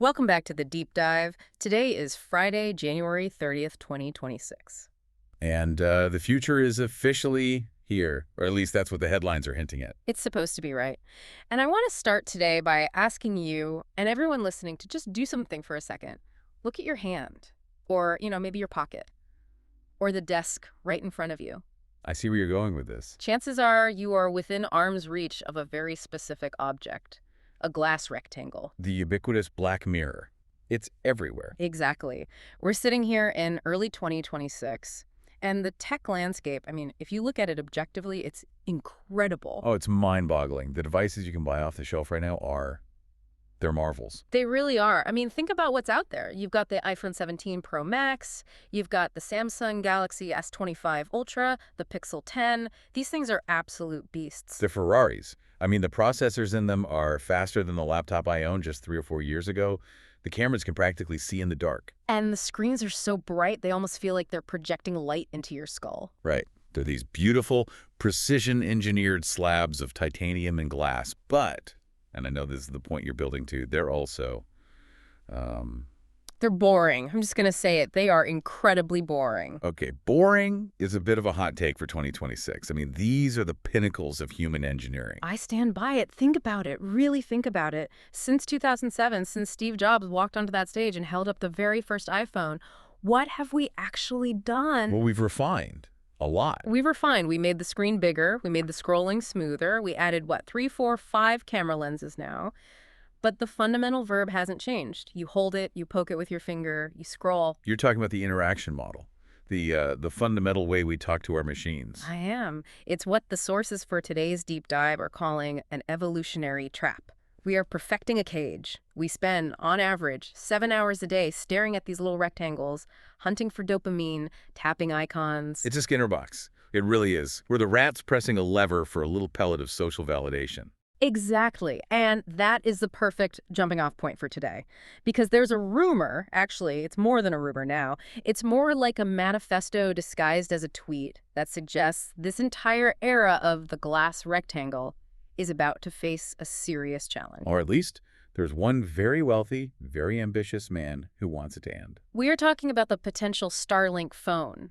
Welcome back to the Deep Dive. Today is Friday, January 30th, 2026. And the future is officially here, or at least that's what the headlines are hinting at. It's supposed to be, right? And I want to start today by asking you and everyone listening to just do something for a second. Look at your hand, or, maybe your pocket, or the desk right in front of you. I see where you're going with this. Chances are you are within arm's reach of a very specific object, a glass rectangle. The ubiquitous black mirror. It's everywhere. Exactly. We're sitting here in early 2026, and the tech landscape, if you look at it objectively, it's incredible. Oh, it's mind-boggling. The devices you can buy off the shelf right now they're marvels. They really are. Think about what's out there. You've got the iPhone 17 Pro Max, you've got the Samsung Galaxy S25 Ultra, the Pixel 10. These things are absolute beasts. They're Ferraris. The processors in them are faster than the laptop I owned just 3 or 4 years ago. The cameras can practically see in the dark. And the screens are so bright, they almost feel like they're projecting light into your skull. Right. They're these beautiful, precision-engineered slabs of titanium and glass. But, and I know this is the point you're building to, they're also... They're boring. I'm just going to say it. They are incredibly boring. Okay, boring is a bit of a hot take for 2026. These are the pinnacles of human engineering. I stand by it. Think about it. Really think about it. Since 2007, since Steve Jobs walked onto that stage and held up the very first iPhone, what have we actually done? Well, we've refined a lot. We refined. We made the screen bigger. We made the scrolling smoother. We added, 3, 4, 5 camera lenses now. But the fundamental verb hasn't changed. You hold it, you poke it with your finger, you scroll. You're talking about the interaction model, the fundamental way we talk to our machines. I am. It's what the sources for today's deep dive are calling an evolutionary trap. We are perfecting a cage. We spend, on average, 7 hours a day staring at these little rectangles, hunting for dopamine, tapping icons. It's a Skinner box. It really is. We're the rats pressing a lever for a little pellet of social validation. Exactly. And that is the perfect jumping off point for today. Because there's a rumor, actually, it's more than a rumor now. It's more like a manifesto disguised as a tweet that suggests this entire era of the glass rectangle is about to face a serious challenge. Or at least there's one very wealthy, very ambitious man who wants it to end. We are talking about the potential Starlink phone.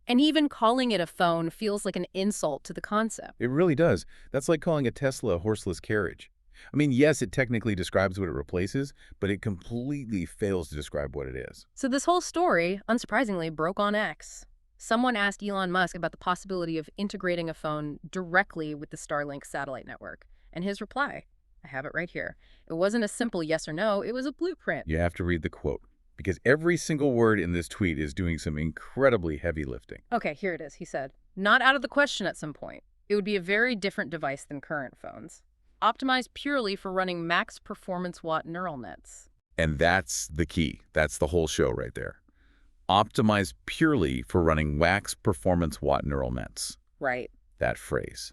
And even calling it a phone feels like an insult to the concept. It really does. That's like calling a Tesla a horseless carriage. Yes, it technically describes what it replaces, but it completely fails to describe what it is. So this whole story, unsurprisingly, broke on X. Someone asked Elon Musk about the possibility of integrating a phone directly with the Starlink satellite network. And his reply, I have it right here. It wasn't a simple yes or no, it was a blueprint. You have to read the quote, because every single word in this tweet is doing some incredibly heavy lifting. Okay, here it is. He said, not out of the question at some point. It would be a very different device than current phones, optimized purely for running max performance watt neural nets. And that's the key. That's the whole show right there. Optimized purely for running max performance watt neural nets. Right. That phrase.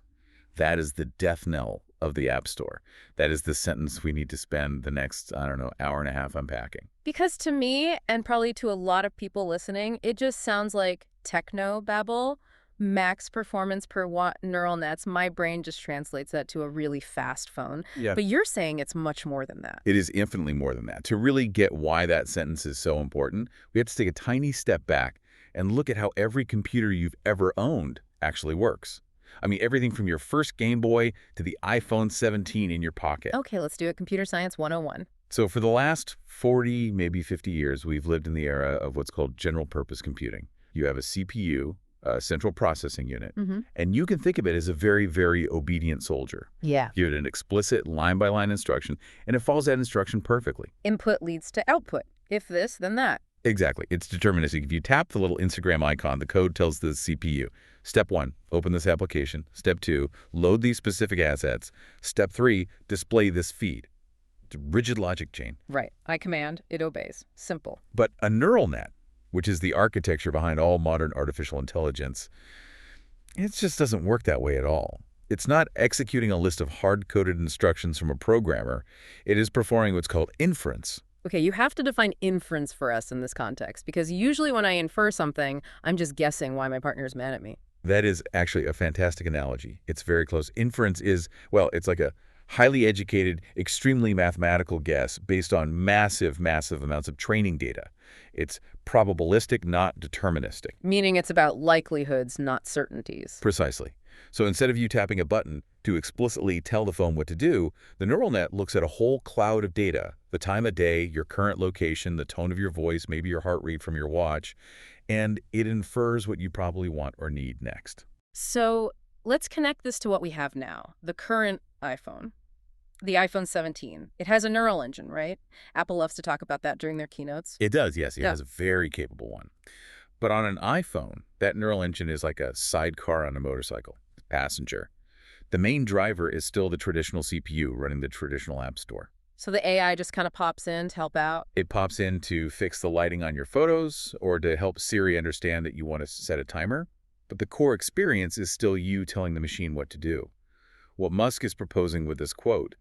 That is the death knell of the App Store. That is the sentence we need to spend the next, hour and a half unpacking. Because to me, and probably to a lot of people listening, it just sounds like techno-babble, max performance per watt neural nets. My brain just translates that to a really fast phone. Yeah. But you're saying it's much more than that. It is infinitely more than that. To really get why that sentence is so important, we have to take a tiny step back and look at how every computer you've ever owned actually works. Everything from your first Game Boy to the iPhone 17 in your pocket. Okay, let's do it. Computer Science 101. So for the last 40, maybe 50 years, we've lived in the era of what's called general-purpose computing. You have a CPU, a central processing unit, and you can think of it as a very, very obedient soldier. Yeah. Give it an explicit line-by-line instruction, and it follows that instruction perfectly. Input leads to output. If this, then that. Exactly. It's deterministic. If you tap the little Instagram icon, the code tells the CPU, Step 1, open this application. Step 2, load these specific assets. Step 3, display this feed. It's a rigid logic chain. Right. I command, it obeys. Simple. But a neural net, which is the architecture behind all modern artificial intelligence, it just doesn't work that way at all. It's not executing a list of hard-coded instructions from a programmer. It is performing what's called inference. Okay, you have to define inference for us in this context, because usually when I infer something, I'm just guessing why my partner's mad at me. That is actually a fantastic analogy. It's very close. Inference is, well, it's like a Highly educated, extremely mathematical guess based on massive, massive amounts of training data. It's probabilistic, not deterministic. Meaning it's about likelihoods, not certainties. Precisely. So instead of you tapping a button to explicitly tell the phone what to do, the neural net looks at a whole cloud of data, the time of day, your current location, the tone of your voice, maybe your heart rate from your watch, and it infers what you probably want or need next. So let's connect this to what we have now, the current iPhone. The iPhone 17. It has a neural engine, right? Apple loves to talk about that during their keynotes. It does, yes. It Yeah. has a very capable one. But on an iPhone, that neural engine is like a sidecar on a motorcycle, passenger. The main driver is still the traditional CPU running the traditional app store. So the AI just kind of pops in to help out. It pops in to fix the lighting on your photos or to help Siri understand that you want to set a timer. But the core experience is still you telling the machine what to do. What Musk is proposing with this quote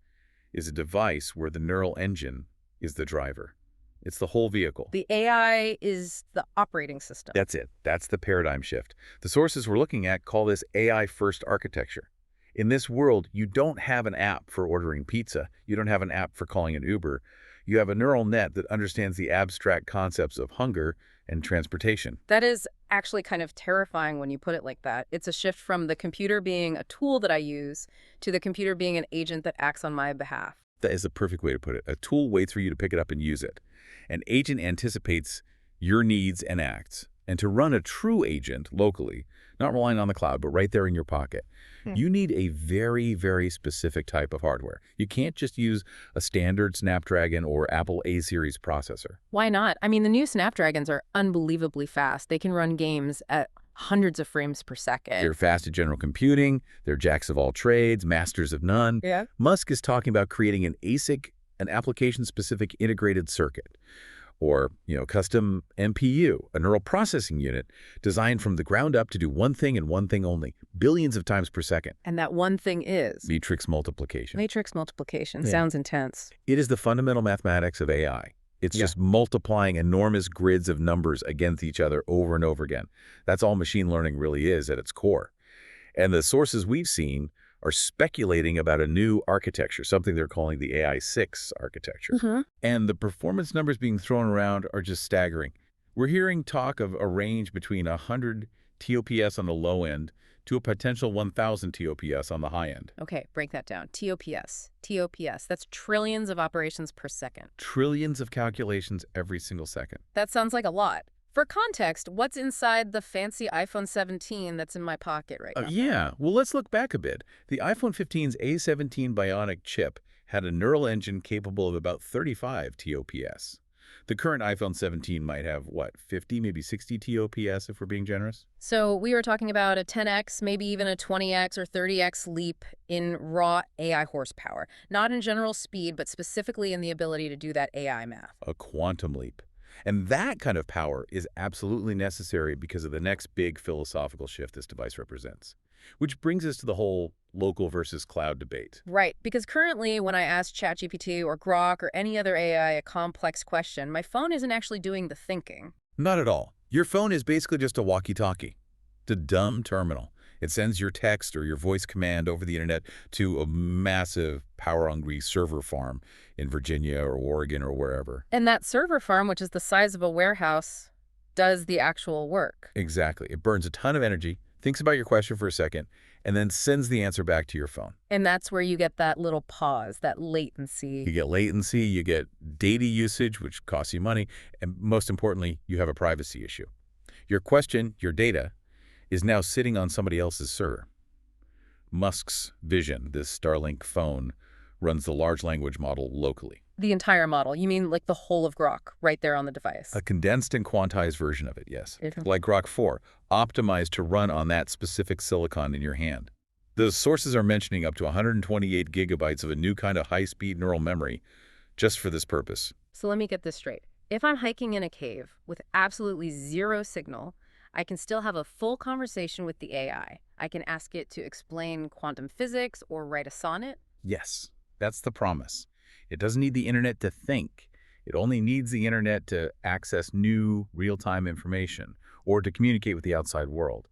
is a device where the neural engine is the driver. It's the whole vehicle. The AI is the operating system. That's it. That's the paradigm shift. The sources we're looking at call this AI-first architecture. In this world, you don't have an app for ordering pizza. You don't have an app for calling an Uber. You have a neural net that understands the abstract concepts of hunger and transportation. That is actually kind of terrifying when you put it like that. It's a shift from the computer being a tool that I use to the computer being an agent that acts on my behalf. That is the perfect way to put it. A tool waits for you to pick it up and use it. An agent anticipates your needs and acts. And to run a true agent locally, not relying on the cloud, but right there in your pocket, you need a very, very specific type of hardware. You can't just use a standard Snapdragon or Apple A-series processor. Why not? I mean, the new Snapdragons are unbelievably fast. They can run games at hundreds of frames per second. They're fast at general computing. They're jacks of all trades, masters of none. Yeah. Musk is talking about creating an ASIC, an application-specific integrated circuit, or, custom NPU, a neural processing unit designed from the ground up to do one thing and one thing only, billions of times per second. And that one thing is Matrix multiplication. matrix multiplication. Yeah. Sounds intense. It is the fundamental mathematics of AI. It's just multiplying enormous grids of numbers against each other over and over again. That's all machine learning really is at its core. And the sources we've seen are speculating about a new architecture, something they're calling the AI-6 architecture. And the performance numbers being thrown around are just staggering. We're hearing talk of a range between 100 TOPS on the low end to a potential 1,000 TOPS on the high end. Okay, break that down. TOPS. TOPS. That's trillions of operations per second. Trillions of calculations every single second. That sounds like a lot. For context, what's inside the fancy iPhone 17 that's in my pocket right now? Yeah, well, let's look back a bit. The iPhone 15's A17 Bionic chip had a neural engine capable of about 35 TOPS. The current iPhone 17 might have, 50, maybe 60 TOPS if we're being generous? So we were talking about a 10x, maybe even a 20x or 30x leap in raw AI horsepower. Not in general speed, but specifically in the ability to do that AI math. A quantum leap. And that kind of power is absolutely necessary because of the next big philosophical shift this device represents. Which brings us to the whole local versus cloud debate. Right, because currently when I ask ChatGPT or Grok or any other AI a complex question, my phone isn't actually doing the thinking. Not at all. Your phone is basically just a walkie-talkie. It's a dumb terminal. It sends your text or your voice command over the internet to a massive, power-hungry server farm in Virginia or Oregon or wherever. And that server farm, which is the size of a warehouse, does the actual work. Exactly. It burns a ton of energy, thinks about your question for a second, and then sends the answer back to your phone. And that's where you get that little pause, that latency. You get latency, you get data usage, which costs you money, and most importantly, you have a privacy issue. Your question, your data, is now sitting on somebody else's server. Musk's vision, this Starlink phone, runs the large language model locally. The entire model. You mean like the whole of Grok right there on the device? A condensed and quantized version of it, yes. Mhm. Like Grok 4, optimized to run on that specific silicon in your hand. The sources are mentioning up to 128 gigabytes of a new kind of high-speed neural memory just for this purpose. So let me get this straight. If I'm hiking in a cave with absolutely zero signal, I can still have a full conversation with the AI. I can ask it to explain quantum physics or write a sonnet. Yes, that's the promise. It doesn't need the internet to think. It only needs the internet to access new real-time information or to communicate with the outside world.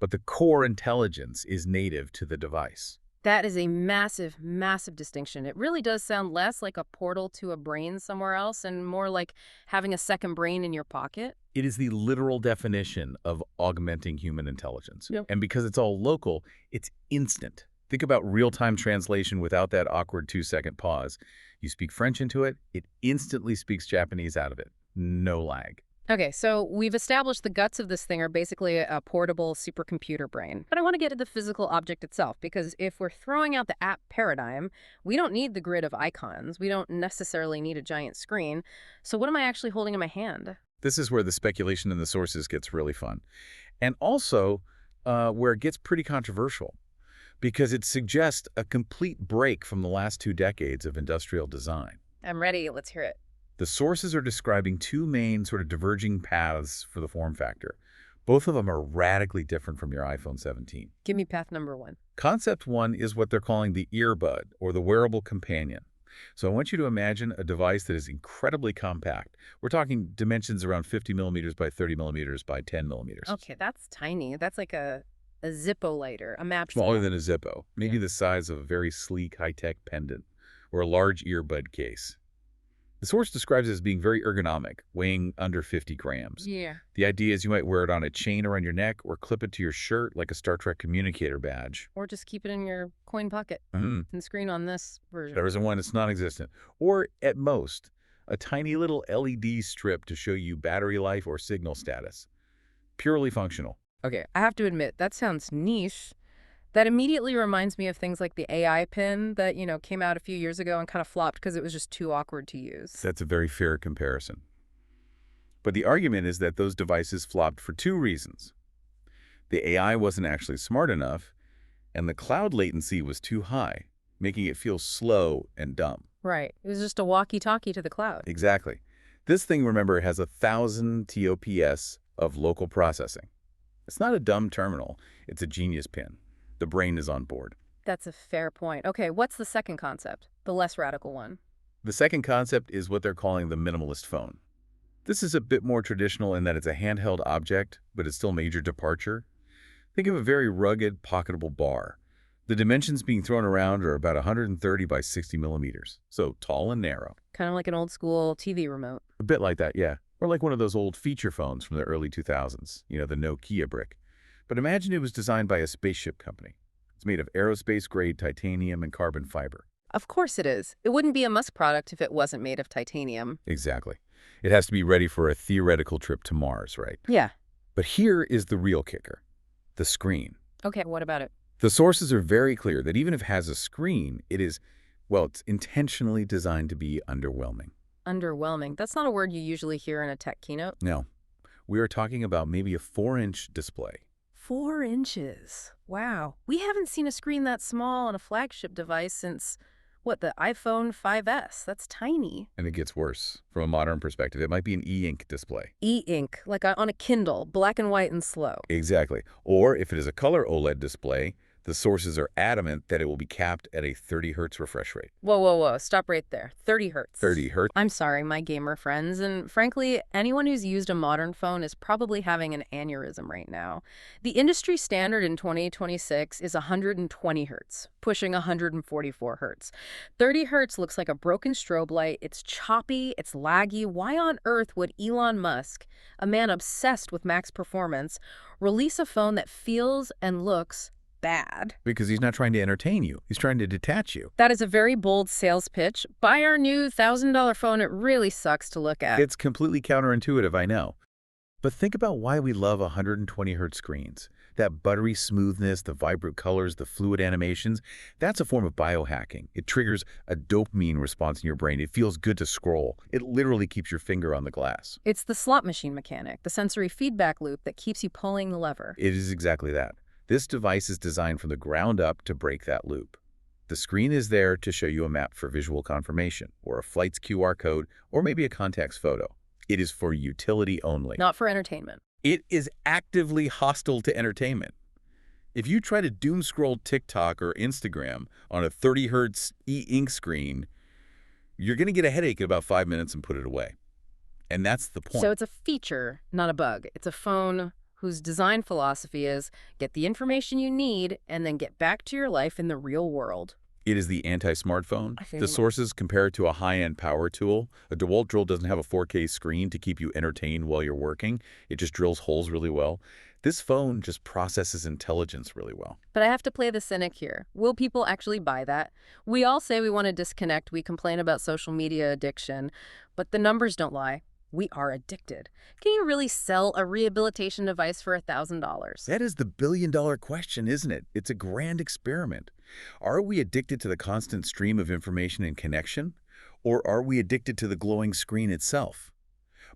But the core intelligence is native to the device. That is a massive, massive distinction. It really does sound less like a portal to a brain somewhere else and more like having a second brain in your pocket. It is the literal definition of augmenting human intelligence. Yep. And because it's all local, it's instant. Think about real-time translation without that awkward 2-second pause. You speak French into it, it instantly speaks Japanese out of it. No lag. Okay, so we've established the guts of this thing are basically a portable supercomputer brain. But I want to get to the physical object itself, because if we're throwing out the app paradigm, we don't need the grid of icons. We don't necessarily need a giant screen. So what am I actually holding in my hand? This is where the speculation in the sources gets really fun. And also where it gets pretty controversial, because it suggests a complete break from the last 2 decades of industrial design. I'm ready. Let's hear it. The sources are describing 2 main sort of diverging paths for the form factor. Both of them are radically different from your iPhone 17. Give me path number 1. Concept 1 is what they're calling the earbud, or the wearable companion. So I want you to imagine a device that is incredibly compact. We're talking dimensions around 50 millimeters by 30 millimeters by 10 millimeters. Okay, that's tiny. That's like a Zippo lighter, a map. Smaller than a Zippo, maybe the size of a very sleek, high-tech pendant, or a large earbud case. The source describes it as being very ergonomic, weighing under 50 grams. Yeah. The idea is you might wear it on a chain around your neck or clip it to your shirt like a Star Trek communicator badge. Or just keep it in your coin pocket Mm-hmm. and screen on this version. There isn't one, it's non-existent. Or, at most, a tiny little LED strip to show you battery life or signal status. Purely functional. Okay, I have to admit, that sounds niche. That immediately reminds me of things like the AI pin that, came out a few years ago and kind of flopped because it was just too awkward to use. That's a very fair comparison. But the argument is that those devices flopped for 2 reasons. The AI wasn't actually smart enough, and the cloud latency was too high, making it feel slow and dumb. Right. It was just a walkie-talkie to the cloud. Exactly. This thing, remember, has 1,000 TOPS of local processing. It's not a dumb terminal. It's a genius pin. The brain is on board. That's a fair point. Okay, what's the second concept? The less radical one. The second concept is what they're calling the minimalist phone. This is a bit more traditional in that it's a handheld object, but it's still a major departure. Think of a very rugged, pocketable bar. The dimensions being thrown around are about 130 by 60 millimeters, so tall and narrow. Kind of like an old school TV remote. A bit like that, yeah. Or like one of those old feature phones from the early 2000s, the Nokia brick. But imagine it was designed by a spaceship company. It's made of aerospace-grade titanium and carbon fiber. Of course it is. It wouldn't be a Musk product if it wasn't made of titanium. Exactly. It has to be ready for a theoretical trip to Mars, right? Yeah. But here is the real kicker. The screen. Okay, what about it? The sources are very clear that even if it has a screen, it's intentionally designed to be underwhelming. Underwhelming. That's not a word you usually hear in a tech keynote. No. We are talking about maybe a 4-inch display. 4 inches. Wow. We haven't seen a screen that small on a flagship device since, the iPhone 5S. That's tiny. And it gets worse. From a modern perspective, it might be an e-ink display. E-ink, like on a Kindle, black and white and slow. Exactly. Or if it is a color OLED display, the sources are adamant that it will be capped at a 30 hertz refresh rate. Whoa, whoa, whoa. Stop right there. 30 hertz. 30 hertz? I'm sorry, my gamer friends. And frankly, anyone who's used a modern phone is probably having an aneurysm right now. The industry standard in 2026 is 120 hertz, pushing 144 hertz. 30 hertz looks like a broken strobe light. It's choppy. It's laggy. Why on earth would Elon Musk, a man obsessed with max performance, release a phone that feels and looks bad? Because he's not trying to entertain you. He's trying to detach you. That is a very bold sales pitch. Buy our new $1,000 phone. It really sucks to look at. It's completely counterintuitive, I know. But think about why we love 120 hertz screens. That buttery smoothness, the vibrant colors, the fluid animations, that's a form of biohacking. It triggers a dopamine response in your brain. It feels good to scroll. It literally keeps your finger on the glass. It's the slot machine mechanic, the sensory feedback loop that keeps you pulling the lever. It is exactly that. This device is designed from the ground up to break that loop. The screen is there to show you a map for visual confirmation, or a flight's QR code, or maybe a contact's photo. It is for utility only. Not for entertainment. It is actively hostile to entertainment. If you try to doom scroll TikTok or Instagram on a 30 hertz e-ink screen, you're going to get a headache in about 5 minutes and put it away. And that's the point. So it's a feature, not a bug. It's a phone whose design philosophy is get the information you need and then get back to your life in the real world. It is the anti-smartphone. I The think sources compare it to a high-end power tool. A DeWalt drill doesn't have a 4K screen to keep you entertained while you're working. It just drills holes really well. This phone just processes intelligence really well. But I have to play the cynic here. Will people actually buy that? We all say we want to disconnect. We complain about social media addiction, but the numbers don't lie. We are addicted. Can you really sell a rehabilitation device for $1,000? That is the billion-dollar question, isn't it? It's a grand experiment. Are we addicted to the constant stream of information and connection? Or are we addicted to the glowing screen itself?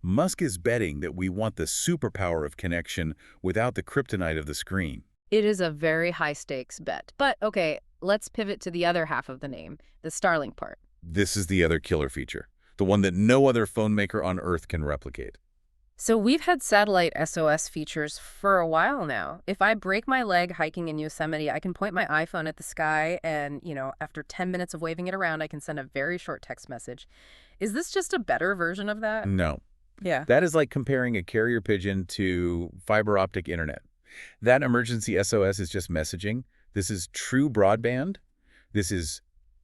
Musk is betting that we want the superpower of connection without the kryptonite of the screen. It is a very high-stakes bet. But, okay, let's pivot to the other half of the name, the Starlink part. This is the other killer feature, the one that no other phone maker on Earth can replicate. So we've had satellite SOS features for a while now. If I break my leg hiking in Yosemite, I can point my iPhone at the sky and, after 10 minutes of waving it around, I can send a very short text message. Is this just a better version of that? No. Yeah. That is like comparing a carrier pigeon to fiber optic internet. That emergency SOS is just messaging. This is true broadband. This is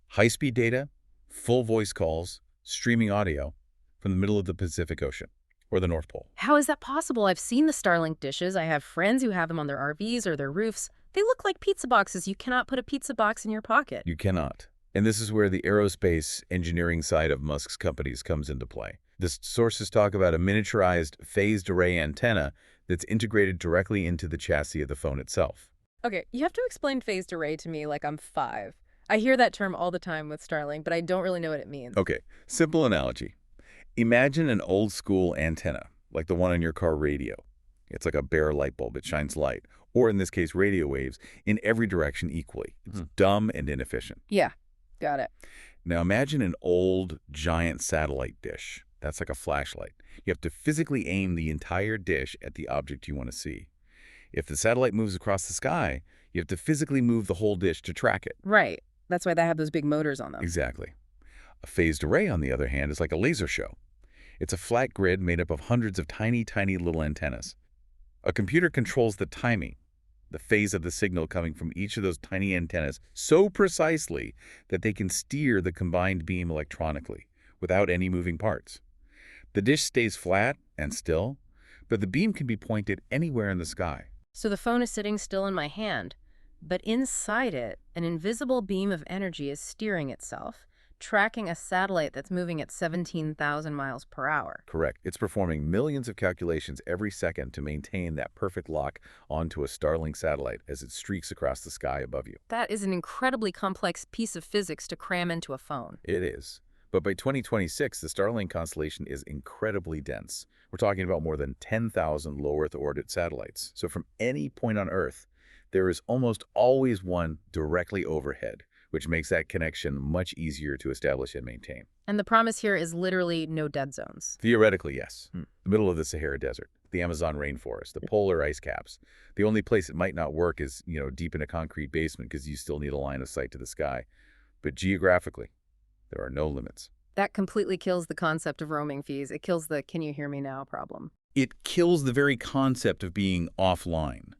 high-speed data, full voice calls, streaming audio from the middle of the Pacific Ocean or the North Pole. How is that possible? I've seen the Starlink dishes. I have friends who have them on their RVs or their roofs. They look like pizza boxes. You cannot put a pizza box in your pocket. You cannot. And this is where the aerospace engineering side of Musk's companies comes into play. The sources talk about a miniaturized phased array antenna that's integrated directly into the chassis of the phone itself. Okay, you have to explain phased array to me like I'm 5. I hear that term all the time with Starlink, but I don't really know what it means. Okay, simple analogy. Imagine an old-school antenna, like the one on your car radio. It's like a bare light bulb. It shines light, or in this case, radio waves, in every direction equally. It's dumb and inefficient. Yeah, got it. Now imagine an old, giant satellite dish. That's like a flashlight. You have to physically aim the entire dish at the object you want to see. If the satellite moves across the sky, you have to physically move the whole dish to track it. Right. That's why they have those big motors on them. Exactly. A phased array, on the other hand, is like a laser show. It's a flat grid made up of hundreds of tiny, tiny little antennas. A computer controls the timing, the phase of the signal coming from each of those tiny antennas so precisely that they can steer the combined beam electronically without any moving parts. The dish stays flat and still, but the beam can be pointed anywhere in the sky. So the phone is sitting still in my hand, but inside it, an invisible beam of energy is steering itself, tracking a satellite that's moving at 17,000 miles per hour. Correct. It's performing millions of calculations every second to maintain that perfect lock onto a Starlink satellite as it streaks across the sky above you. That is an incredibly complex piece of physics to cram into a phone. It is. But by 2026, the Starlink constellation is incredibly dense. We're talking about more than 10,000 low Earth orbit satellites. So from any point on Earth, there is almost always one directly overhead, which makes that connection much easier to establish and maintain. And the promise here is literally no dead zones. Theoretically, yes. The middle of the Sahara Desert, the Amazon rainforest, the polar ice caps. The only place it might not work is, deep in a concrete basement because you still need a line of sight to the sky. But geographically, there are no limits. That completely kills the concept of roaming fees. It kills the "can you hear me now" problem. It kills the very concept of being offline,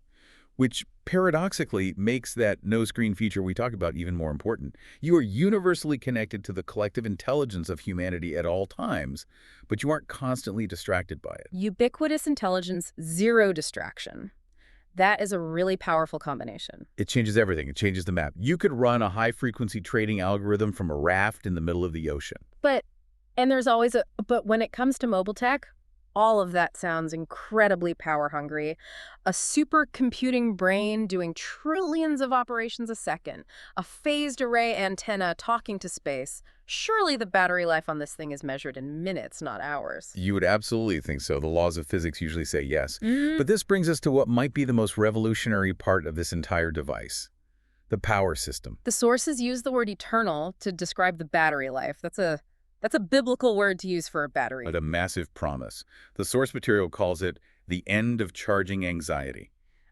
which paradoxically makes that no-screen feature we talked about even more important. You are universally connected to the collective intelligence of humanity at all times, but you aren't constantly distracted by it. Ubiquitous intelligence, zero distraction. That is a really powerful combination. It changes everything. It changes the map. You could run a high-frequency trading algorithm from a raft in the middle of the ocean. And there's always but when it comes to mobile tech, all of that sounds incredibly power hungry. A supercomputing brain doing trillions of operations a second. A phased array antenna talking to space. Surely the battery life on this thing is measured in minutes, not hours. You would absolutely think so. The laws of physics usually say yes. But this brings us to what might be the most revolutionary part of this entire device. The power system. The sources use the word eternal to describe the battery life. That's a biblical word to use for a battery. But a massive promise. The source material calls it the end of charging anxiety.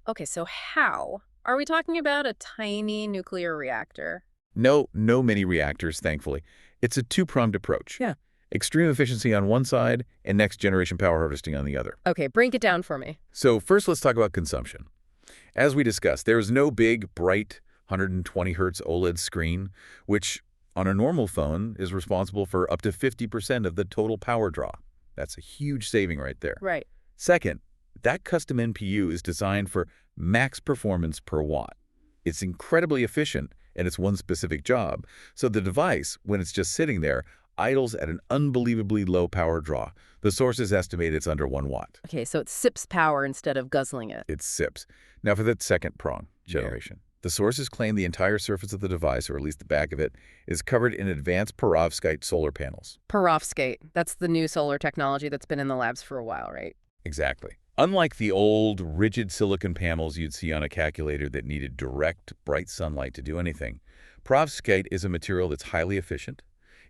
Okay, so how? Are we talking about a tiny nuclear reactor? No mini reactors, thankfully. It's a two-pronged approach. Yeah. Extreme efficiency on one side and next-generation power harvesting on the other. Okay, break it down for me. So first, let's talk about consumption. As we discussed, there is no big, bright 120 hertz OLED screen, which on a normal phone is responsible for up to 50% of the total power draw. That's a huge saving right there. Right. Second, that custom NPU is designed for max performance per watt. It's incredibly efficient, and it's one specific job. So the device, when it's just sitting there, idles at an unbelievably low power draw. The sources estimate it's under 1 watt. Okay, so it sips power instead of guzzling it. It sips. Now for that second prong, generation. The sources claim the entire surface of the device, or at least the back of it, is covered in advanced perovskite solar panels. Perovskite. That's the new solar technology that's been in the labs for a while, right? Exactly. Unlike the old, rigid silicon panels you'd see on a calculator that needed direct, bright sunlight to do anything, perovskite is a material that's highly efficient.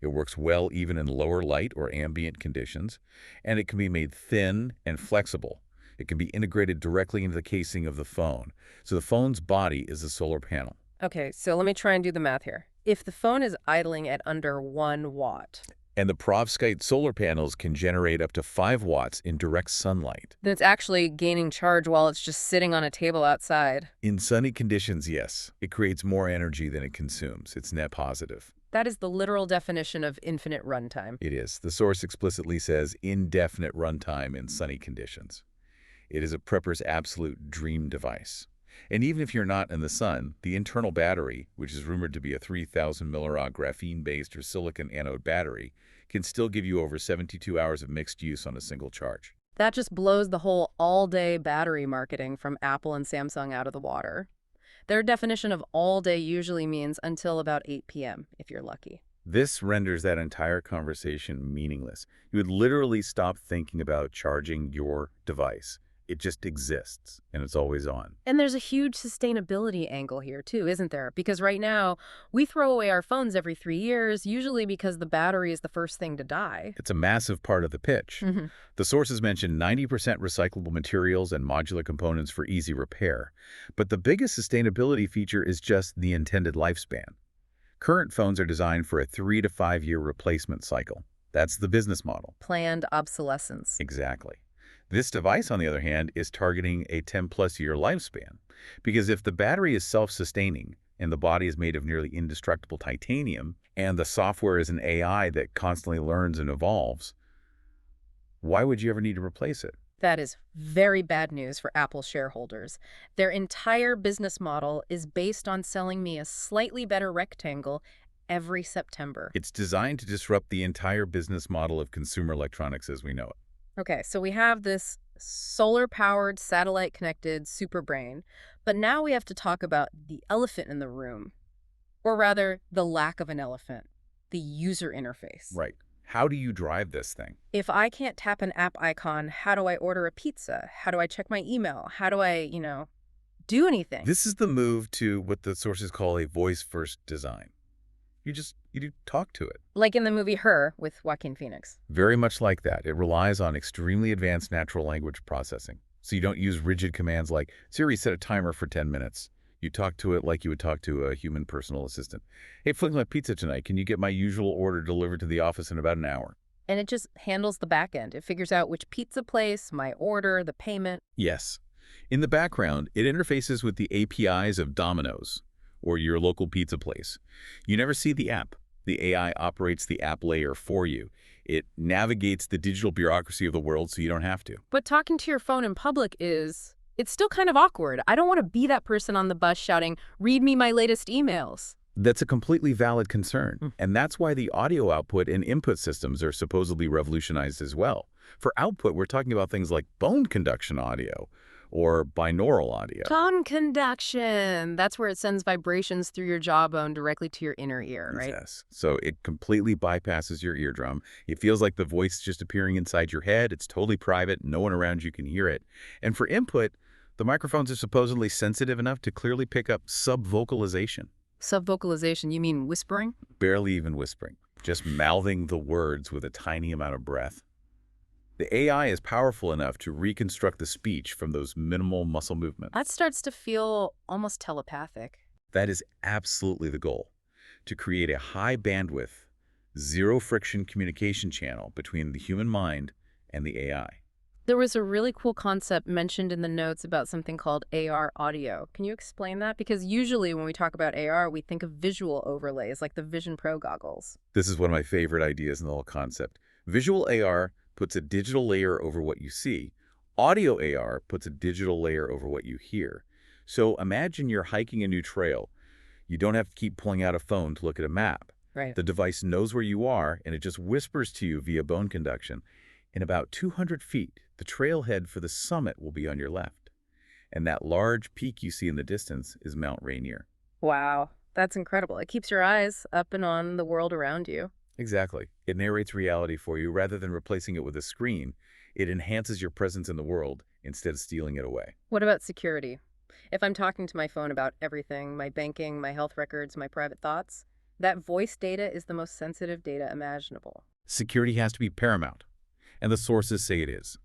It works well even in lower light or ambient conditions, and it can be made thin and flexible. It can be integrated directly into the casing of the phone. So the phone's body is a solar panel. Okay, so let me try and do the math here. If the phone is idling at under 1 watt, And the perovskite solar panels can generate up to 5 watts in direct sunlight. then it's actually gaining charge while it's just sitting on a table outside. In sunny conditions, yes, it creates more energy than it consumes. It's net positive. That is the literal definition of infinite runtime. It is. The source explicitly says indefinite runtime in sunny conditions. It is a prepper's absolute dream device. And even if you're not in the sun, the internal battery, which is rumored to be a 3,000 millirad graphene-based or silicon anode battery, can still give you over 72 hours of mixed use on a single charge. That just blows the whole all-day battery marketing from Apple and Samsung out of the water. Their definition of all day usually means until about 8 p.m., if you're lucky. This renders that entire conversation meaningless. You would literally stop thinking about charging your device. It just exists, and it's always on. And there's a huge sustainability angle here, too, isn't there? Because right now, we throw away our phones every 3 years, usually because the battery is the first thing to die. It's a massive part of the pitch. The sources mention 90% recyclable materials and modular components for easy repair. But the biggest sustainability feature is just the intended lifespan. Current phones are designed for a 3 to 5 year replacement cycle. That's the business model. Planned obsolescence. Exactly. This device, on the other hand, is targeting a 10-plus year lifespan. Because if the battery is self-sustaining and the body is made of nearly indestructible titanium and the software is an AI that constantly learns and evolves, why would you ever need to replace it? That is very bad news for Apple shareholders. Their entire business model is based on selling me a slightly better rectangle every September. It's designed to disrupt the entire business model of consumer electronics as we know it. Okay, so we have this solar-powered, satellite-connected super brain, but now we have to talk about the elephant in the room, or rather, the lack of an elephant, the user interface. Right. How do you drive this thing? If I can't tap an app icon, how do I order a pizza? How do I check my email? How do I, do anything? This is the move to what the sources call a voice-first design. You talk to it. Like in the movie Her with Joaquin Phoenix. Very much like that. It relies on extremely advanced natural language processing. So you don't use rigid commands like, Siri, set a timer for 10 minutes. You talk to it like you would talk to a human personal assistant. Hey, fling my pizza tonight. Can you get my usual order delivered to the office in about an hour? And it just handles the back end. It figures out which pizza place, my order, the payment. Yes. In the background, it interfaces with the APIs of Domino's or your local pizza place. You never see the app. The AI operates the app layer for you. It navigates the digital bureaucracy of the world so you don't have to. But talking to your phone in public it's still kind of awkward. I don't want to be that person on the bus shouting, read me my latest emails. That's a completely valid concern. And that's why the audio output and input systems are supposedly revolutionized as well. For output, we're talking about things like bone conduction audio or binaural audio. Tone conduction. That's where it sends vibrations through your jawbone directly to your inner ear, right? Yes. So it completely bypasses your eardrum. It feels like the voice is just appearing inside your head. It's totally private. No one around you can hear it. And for input, the microphones are supposedly sensitive enough to clearly pick up sub-vocalization. Sub-vocalization, you mean whispering? Barely even whispering. Just mouthing the words with a tiny amount of breath. The AI is powerful enough to reconstruct the speech from those minimal muscle movements. That starts to feel almost telepathic. That is absolutely the goal, to create a high bandwidth, zero-friction communication channel between the human mind and the AI. There was a really cool concept mentioned in the notes about something called AR audio. Can you explain that? Because usually when we talk about AR, we think of visual overlays like the Vision Pro goggles. This is one of my favorite ideas in the whole concept. Visual AR puts a digital layer over what you see. Audio AR puts a digital layer over what you hear. So imagine you're hiking a new trail. You don't have to keep pulling out a phone to look at a map. Right. The device knows where you are, and it just whispers to you via bone conduction. In about 200 feet, the trailhead for the summit will be on your left. And that large peak you see in the distance is Mount Rainier. Wow, that's incredible. It keeps your eyes up and on the world around you. Exactly. It narrates reality for you rather than replacing it with a screen. It enhances your presence in the world instead of stealing it away. What about security? If I'm talking to my phone about everything, my banking, my health records, my private thoughts, that voice data is the most sensitive data imaginable. Security has to be paramount, and the sources say it is.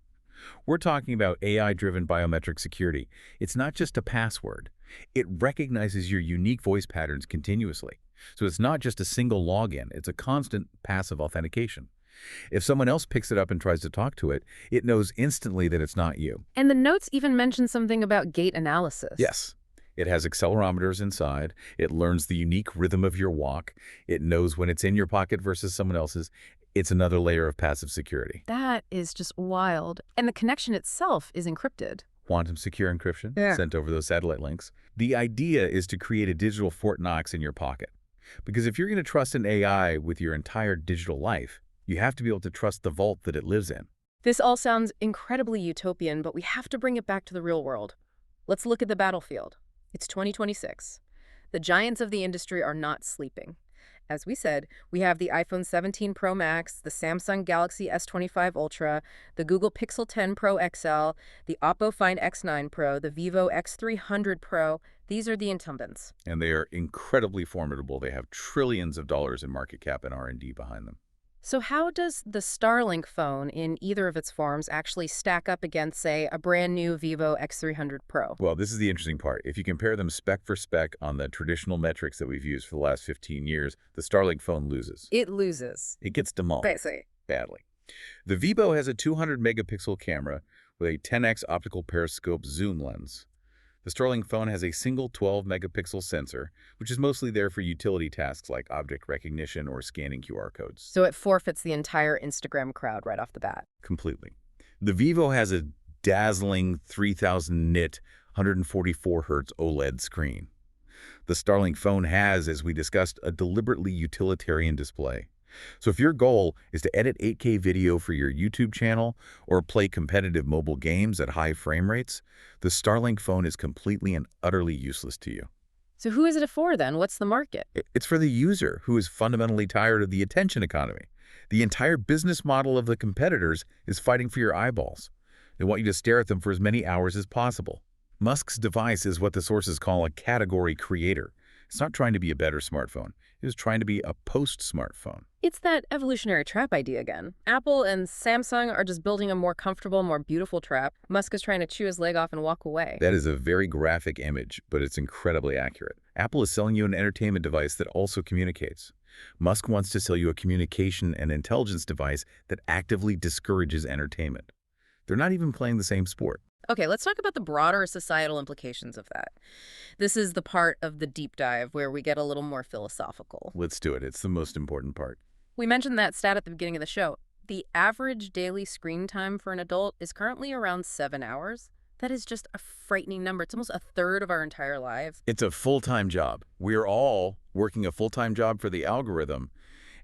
We're talking about AI-driven biometric security. It's not just a password. It recognizes your unique voice patterns continuously. So it's not just a single login, it's a constant passive authentication. If someone else picks it up and tries to talk to it, it knows instantly that it's not you. And the notes even mention something about gait analysis. Yes. It has accelerometers inside. It learns the unique rhythm of your walk. It knows when it's in your pocket versus someone else's. It's another layer of passive security. That is just wild. And the connection itself is encrypted. Quantum secure encryption, Yeah. sent over those satellite links. The idea is to create a digital Fort Knox in your pocket. Because if you're going to trust an AI with your entire digital life, you have to be able to trust the vault that it lives in. This all sounds incredibly utopian, but we have to bring it back to the real world. Let's look at the battlefield. It's 2026. The giants of the industry are not sleeping. As we said, we have the iPhone 17 Pro Max, the Samsung Galaxy S25 Ultra, the Google Pixel 10 Pro XL, the Oppo Find X9 Pro, the Vivo X300 Pro. These are the incumbents. And they are incredibly formidable. They have trillions of dollars in market cap and R&D behind them. So how does the Starlink phone in either of its forms actually stack up against, say, a brand new Vivo X300 Pro? Well, this is the interesting part. If you compare them spec for spec on the traditional metrics that we've used for the last 15 years, the Starlink phone loses. It loses. It gets demolished Basically. badly. The Vivo has a 200 megapixel camera with a 10x optical periscope zoom lens. The Starlink phone has a single 12 megapixel sensor, which is mostly there for utility tasks like object recognition or scanning QR codes. So it forfeits the entire Instagram crowd right off the bat. Completely. The Vivo has a dazzling 3000 nit 144 hertz OLED screen. The Starlink phone has, as we discussed, a deliberately utilitarian display. So if your goal is to edit 8K video for your YouTube channel or play competitive mobile games at high frame rates, the Starlink phone is completely and utterly useless to you. So who is it for then? What's the market? It's for the user who is fundamentally tired of the attention economy. The entire business model of the competitors is fighting for your eyeballs. They want you to stare at them for as many hours as possible. Musk's device is what the sources call a category creator. It's not trying to be a better smartphone. It is trying to be a post-smartphone. It's that evolutionary trap idea again. Apple and Samsung are just building a more comfortable, more beautiful trap. Musk is trying to chew his leg off and walk away. That is a very graphic image, but it's incredibly accurate. Apple is selling you an entertainment device that also communicates. Musk wants to sell you a communication and intelligence device that actively discourages entertainment. They're not even playing the same sport. Okay, let's talk about the broader societal implications of that. This is the part of the deep dive where we get a little more philosophical. Let's do it. It's the most important part. We mentioned that stat at the beginning of the show. The average daily screen time for an adult is currently around 7 hours. That is just a frightening number. It's almost a third of our entire lives. It's a full-time job. We're all working a full-time job for the algorithm,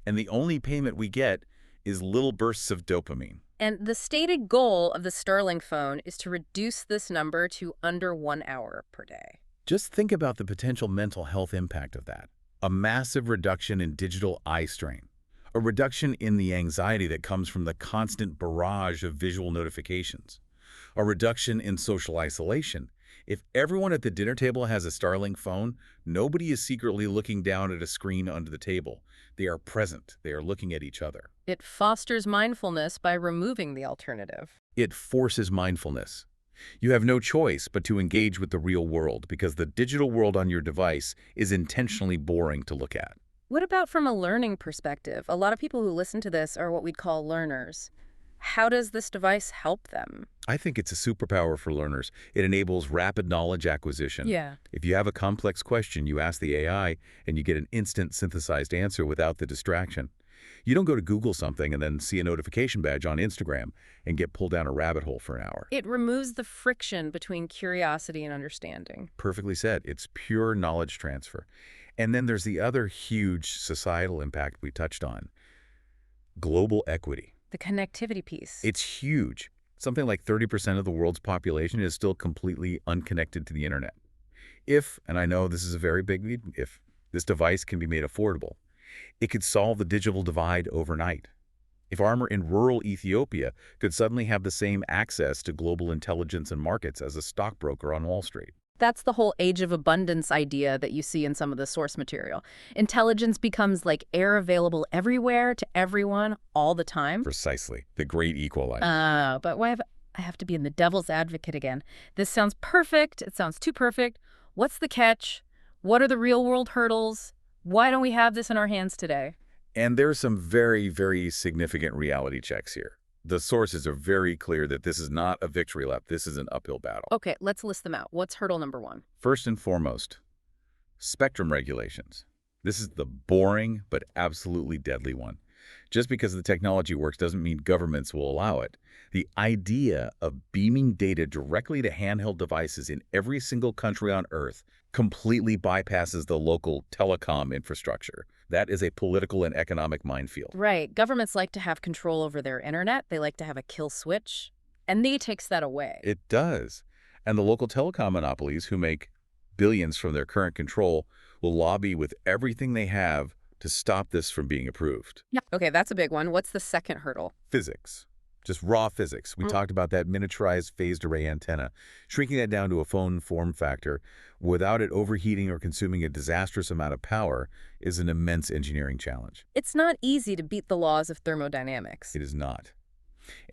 and the only payment we get is little bursts of dopamine. And the stated goal of the Starlink phone is to reduce this number to under 1 hour per day. Just think about the potential mental health impact of that. A massive reduction in digital eye strain. A reduction in the anxiety that comes from the constant barrage of visual notifications. A reduction in social isolation. If everyone at the dinner table has a Starlink phone, nobody is secretly looking down at a screen under the table. They are present. They are looking at each other. It fosters mindfulness by removing the alternative. It forces mindfulness. You have no choice but to engage with the real world because the digital world on your device is intentionally boring to look at. What about from a learning perspective? A lot of people who listen to this are what we'd call learners. How does this device help them? I think it's a superpower for learners. It enables rapid knowledge acquisition. Yeah. If you have a complex question, you ask the AI and you get an instant synthesized answer without the distraction. You don't go to Google something and then see a notification badge on Instagram and get pulled down a rabbit hole for an hour. It removes the friction between curiosity and understanding. Perfectly said. It's pure knowledge transfer. And then there's the other huge societal impact we touched on, global equity. The connectivity piece. It's huge. Something like 30% of the world's population is still completely unconnected to the internet. If, and I know this is a very big if, this device can be made affordable, it could solve the digital divide overnight. If Armor in rural Ethiopia could suddenly have the same access to global intelligence and markets as a stockbroker on Wall Street. That's the whole age of abundance idea that you see in some of the source material. Intelligence becomes like air available everywhere to everyone all the time. Precisely. The great equalizer. But why have I have to be in the devil's advocate again? This sounds perfect. It sounds too perfect. What's the catch? What are the real-world hurdles? Why don't we have this in our hands today? And there's some very, very significant reality checks here. The sources are very clear that this is not a victory lap. This is an uphill battle. Okay, let's list them out. What's hurdle number one? First and foremost, spectrum regulations. This is the boring but absolutely deadly one. Just because the technology works doesn't mean governments will allow it. The idea of beaming data directly to handheld devices in every single country on Earth completely bypasses the local telecom infrastructure. That is a political and economic minefield. Right. Governments like to have control over their internet. They like to have a kill switch. And they takes that away. It does. And the local telecom monopolies, who make billions from their current control, will lobby with everything they have to stop this from being approved. Yeah. Okay, that's a big one. What's the second hurdle? Physics. Just raw physics. We talked about that miniaturized phased array antenna. Shrinking that down to a phone form factor without it overheating or consuming a disastrous amount of power is an immense engineering challenge. It's not easy to beat the laws of thermodynamics. It is not.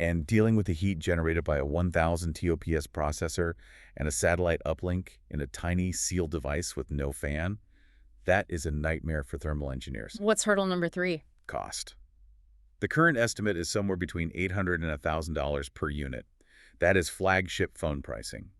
And dealing with the heat generated by a 1000 TOPS processor and a satellite uplink in a tiny sealed device with no fan, that is a nightmare for thermal engineers. What's hurdle number three? Cost. The current estimate is somewhere between $800 and $1,000 per unit. That is flagship phone pricing.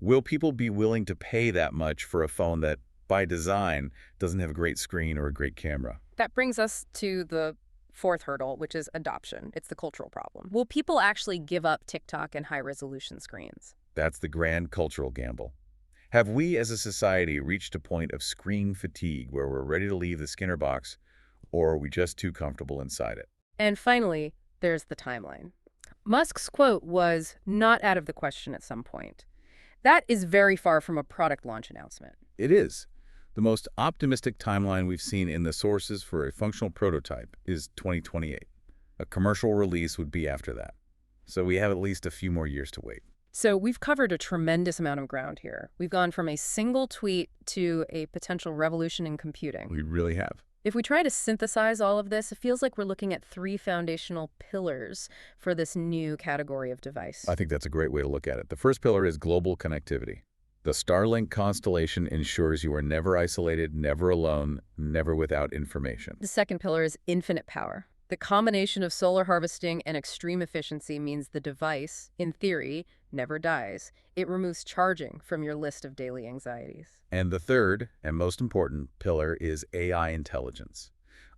Will people be willing to pay that much for a phone that, by design, doesn't have a great screen or a great camera? That brings us to the fourth hurdle, which is adoption. It's the cultural problem. Will people actually give up TikTok and high-resolution screens? That's the grand cultural gamble. Have we as a society reached a point of screen fatigue where we're ready to leave the Skinner box, or are we just too comfortable inside it? And finally, there's the timeline. Musk's quote was not out of the question at some point. That is very far from a product launch announcement. It is. The most optimistic timeline we've seen in the sources for a functional prototype is 2028. A commercial release would be after that. So we have at least a few more years to wait. So we've covered a tremendous amount of ground here. We've gone from a single tweet to a potential revolution in computing. We really have. If we try to synthesize all of this, it feels like we're looking at three foundational pillars for this new category of device. I think that's a great way to look at it. The first pillar is global connectivity. The Starlink constellation ensures you are never isolated, never alone, never without information. The second pillar is infinite power. The combination of solar harvesting and extreme efficiency means the device, in theory, never dies. It removes charging from your list of daily anxieties. And the third, and most important, pillar is AI intelligence.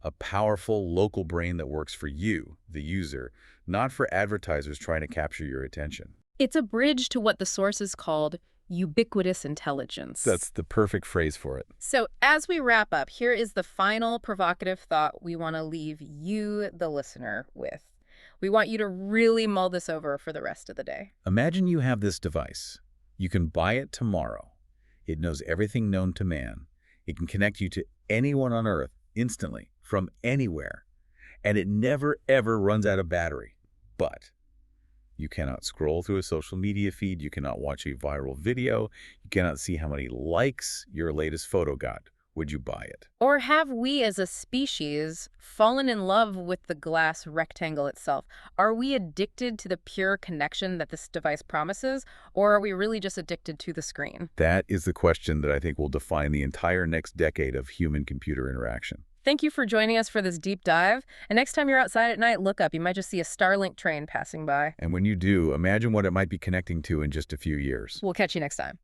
A powerful local brain that works for you, the user, not for advertisers trying to capture your attention. It's a bridge to what the sources called ubiquitous intelligence. That's the perfect phrase for it. So as we wrap up, here is the final provocative thought we want to leave you, the listener, with. We want you to really mull this over for the rest of the day. Imagine you have this device. You can buy it tomorrow. It knows everything known to man. It can connect you to anyone on Earth instantly, from anywhere. And it never, ever runs out of battery. But you cannot scroll through a social media feed. You cannot watch a viral video. You cannot see how many likes your latest photo got. Would you buy it? Or have we as a species fallen in love with the glass rectangle itself? Are we addicted to the pure connection that this device promises, or are we really just addicted to the screen? That is the question that I think will define the entire next decade of human-computer interaction. Thank you for joining us for this deep dive. And next time you're outside at night, look up. You might just see a Starlink train passing by. And when you do, imagine what it might be connecting to in just a few years. We'll catch you next time.